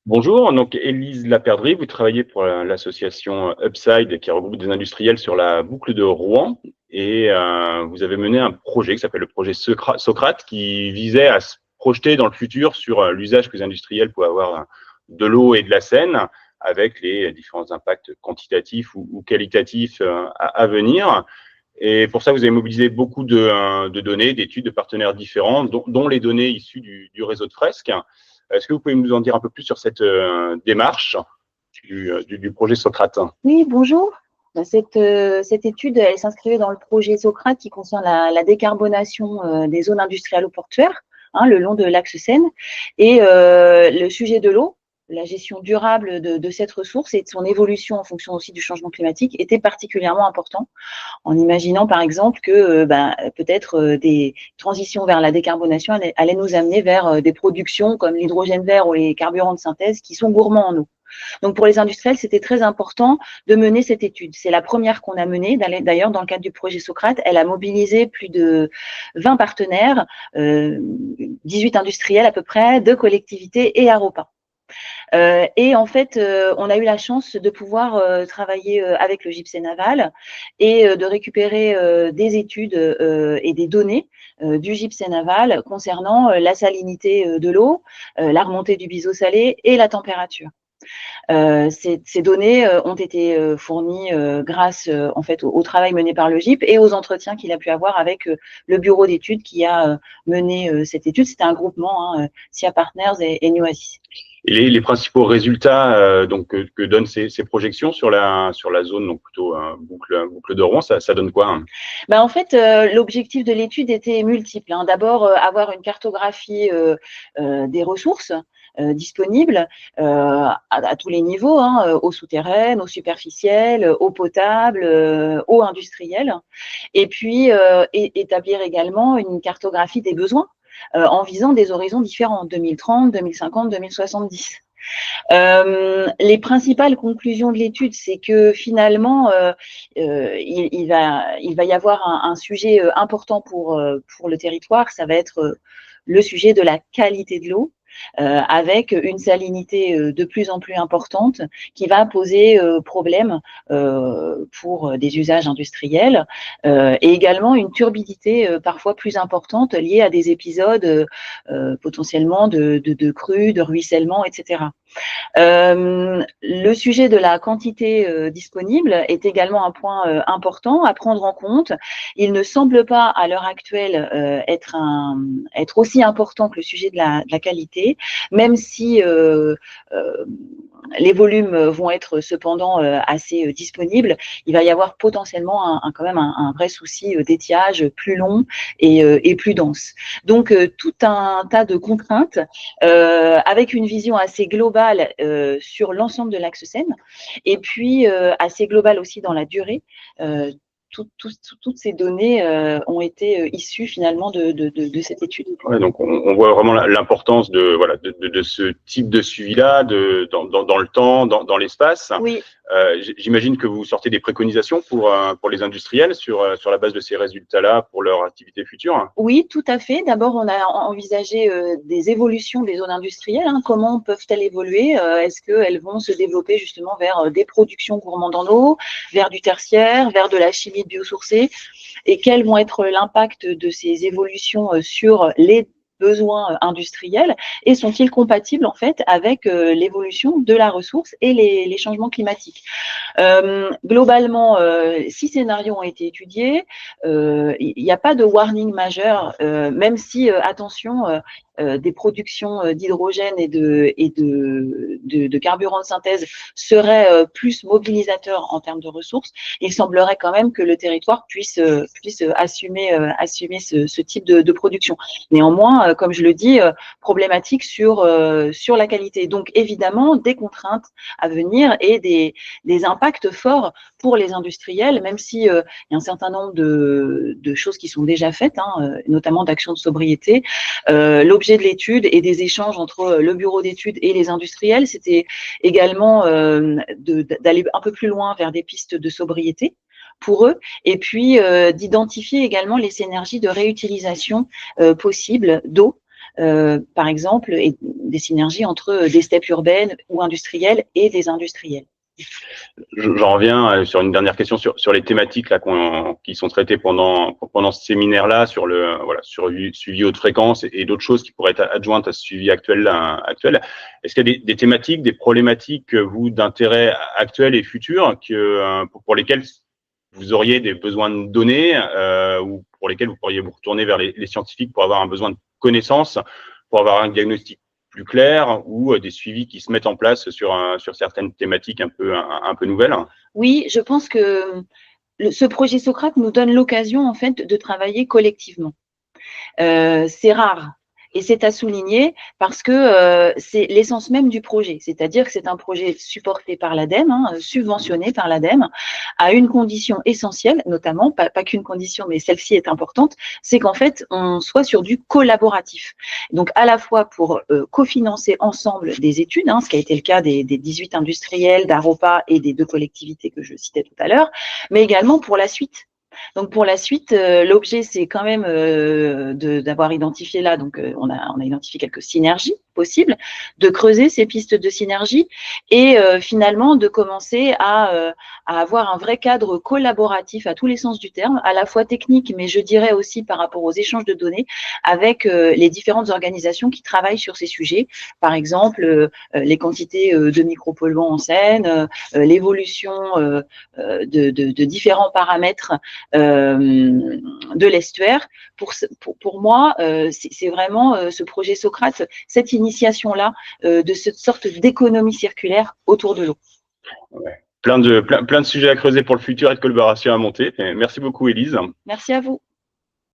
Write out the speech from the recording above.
Bonjour, donc Élise Laperdrie, vous travaillez pour l'association Upside qui regroupe des industriels sur la boucle de Rouen et vous avez mené un projet qui s'appelle le projet Socrate qui visait à se projeter dans le futur sur l'usage que les industriels pouvaient avoir de l'eau et de la Seine avec les différents impacts quantitatifs ou qualitatifs à venir. Et pour ça, vous avez mobilisé beaucoup de données, d'études, de partenaires différents, dont les données issues du réseau de Fresques. Est-ce que vous pouvez nous en dire un peu plus sur cette démarche du projet Socrate? Oui, bonjour. Cette étude, elle s'inscrivait dans le projet Socrate qui concerne la décarbonation des zones industrielles ou portuaires, le long de l'axe Seine, et le sujet de l'eau, la gestion durable de cette ressource et de son évolution en fonction aussi du changement climatique était particulièrement important, en imaginant par exemple que peut-être des transitions vers la décarbonation allaient nous amener vers des productions comme l'hydrogène vert ou les carburants de synthèse qui sont gourmands en eau. Donc pour les industriels, c'était très important de mener cette étude. C'est la première qu'on a menée, d'ailleurs dans le cadre du projet Socrate. Elle a mobilisé plus de 20 partenaires, 18 industriels à peu près, 2 collectivités et Aropa. Et en fait, on a eu la chance de pouvoir travailler avec le gypsé naval et de récupérer des études et des données du gypsé naval concernant la salinité de l'eau, la remontée du biseau salé et la température. Ces données ont été fournies grâce en fait au travail mené par le GIP et aux entretiens qu'il a pu avoir avec le bureau d'études qui a mené cette étude. C'était un groupement, SIA Partners et Nuasis. Et les principaux résultats que donnent ces projections sur la zone, donc plutôt boucle de Rouen, ça donne quoi? En fait, l'objectif de l'étude était multiple. D'abord, avoir une cartographie des ressources disponibles à tous les niveaux, eau souterraine, eau superficielle, eau potable, eau industrielle, et puis établir également une cartographie des besoins en visant des horizons différents, 2030, 2050, 2070. Les principales conclusions de l'étude, c'est que finalement, il va y avoir un sujet important pour le territoire, ça va être le sujet de la qualité de l'eau. Avec une salinité de plus en plus importante qui va poser problème pour des usages industriels et également une turbidité parfois plus importante liée à des épisodes potentiellement de crues, de ruissellement, etc. Le sujet de la quantité disponible est également un point important à prendre en compte. Il ne semble pas à l'heure actuelle être aussi important que le sujet de la qualité, même si les volumes vont être cependant assez disponibles. Il va y avoir potentiellement quand même un vrai souci d'étiage plus long et plus dense. Donc tout un tas de contraintes avec une vision assez globale sur l'ensemble de l'axe Seine et puis assez globale aussi dans la durée. Toutes ces données ont été issues finalement de cette étude. Ouais, donc on voit vraiment l'importance de ce type de suivi-là, dans le temps, dans l'espace. Oui. J'imagine que vous sortez des préconisations pour les industriels sur la base de ces résultats-là pour leur activité future. Oui, tout à fait. D'abord, on a envisagé des évolutions des zones industrielles. Comment peuvent-elles évoluer? Est-ce qu'elles vont se développer justement vers des productions gourmandes en eau, vers du tertiaire, vers de la chimie biosourcée? Et quels vont être l'impact de ces évolutions sur les besoins industriels et sont-ils compatibles en fait avec l'évolution de la ressource et les changements climatiques? Globalement, 6 scénarios ont été étudiés. Il n'y a pas de warning majeur, même si, attention, des productions d'hydrogène et de carburants de synthèse seraient plus mobilisateurs en termes de ressources. Il semblerait quand même que le territoire puisse assumer ce type de production. Néanmoins, comme je le dis, problématique sur la qualité. Donc évidemment, des contraintes à venir et des impacts forts pour les industriels, même si il y a un certain nombre de choses qui sont déjà faites, notamment d'actions de sobriété. L'objet de l'étude et des échanges entre le bureau d'études et les industriels, c'était également d'aller un peu plus loin vers des pistes de sobriété pour eux, et puis d'identifier également les synergies de réutilisation possibles d'eau par exemple, et des synergies entre des steppes urbaines ou industrielles et des industriels. J'en reviens sur une dernière question sur les thématiques là qui sont traitées pendant ce séminaire-là, sur le sur suivi haute fréquence et d'autres choses qui pourraient être adjointes à ce suivi actuel. Est-ce qu'il y a des thématiques, des problématiques d'intérêt actuel et futur pour lesquelles vous auriez des besoins de données ou pour lesquels vous pourriez vous retourner vers les scientifiques pour avoir un besoin de connaissances, pour avoir un diagnostic plus clair ou des suivis qui se mettent en place sur certaines thématiques un peu nouvelles? Oui, je pense que ce projet Socrate nous donne l'occasion en fait de travailler collectivement. C'est rare. Et c'est à souligner parce que c'est l'essence même du projet. C'est-à-dire que c'est un projet supporté par l'ADEME, subventionné par l'ADEME, à une condition essentielle, notamment, pas qu'une condition, mais celle-ci est importante, c'est qu'en fait, on soit sur du collaboratif. Donc, à la fois pour cofinancer ensemble des études, ce qui a été le cas des 18 industriels, d'Aropa et des 2 collectivités que je citais tout à l'heure, mais également pour la suite. Donc pour la suite, l'objet c'est quand même d'avoir identifié là, donc on a identifié quelques synergies possibles, de creuser ces pistes de synergie et finalement de commencer à avoir un vrai cadre collaboratif à tous les sens du terme, à la fois technique, mais je dirais aussi par rapport aux échanges de données avec les différentes organisations qui travaillent sur ces sujets. Par exemple, les quantités de micropolluants en Seine, l'évolution de différents paramètres de l'estuaire. Pour moi, c'est vraiment ce projet Socrate, cette initiation-là de cette sorte d'économie circulaire autour de l'eau. Ouais. Plein de sujets à creuser pour le futur et de collaboration à monter. Merci beaucoup, Élise. Merci à vous.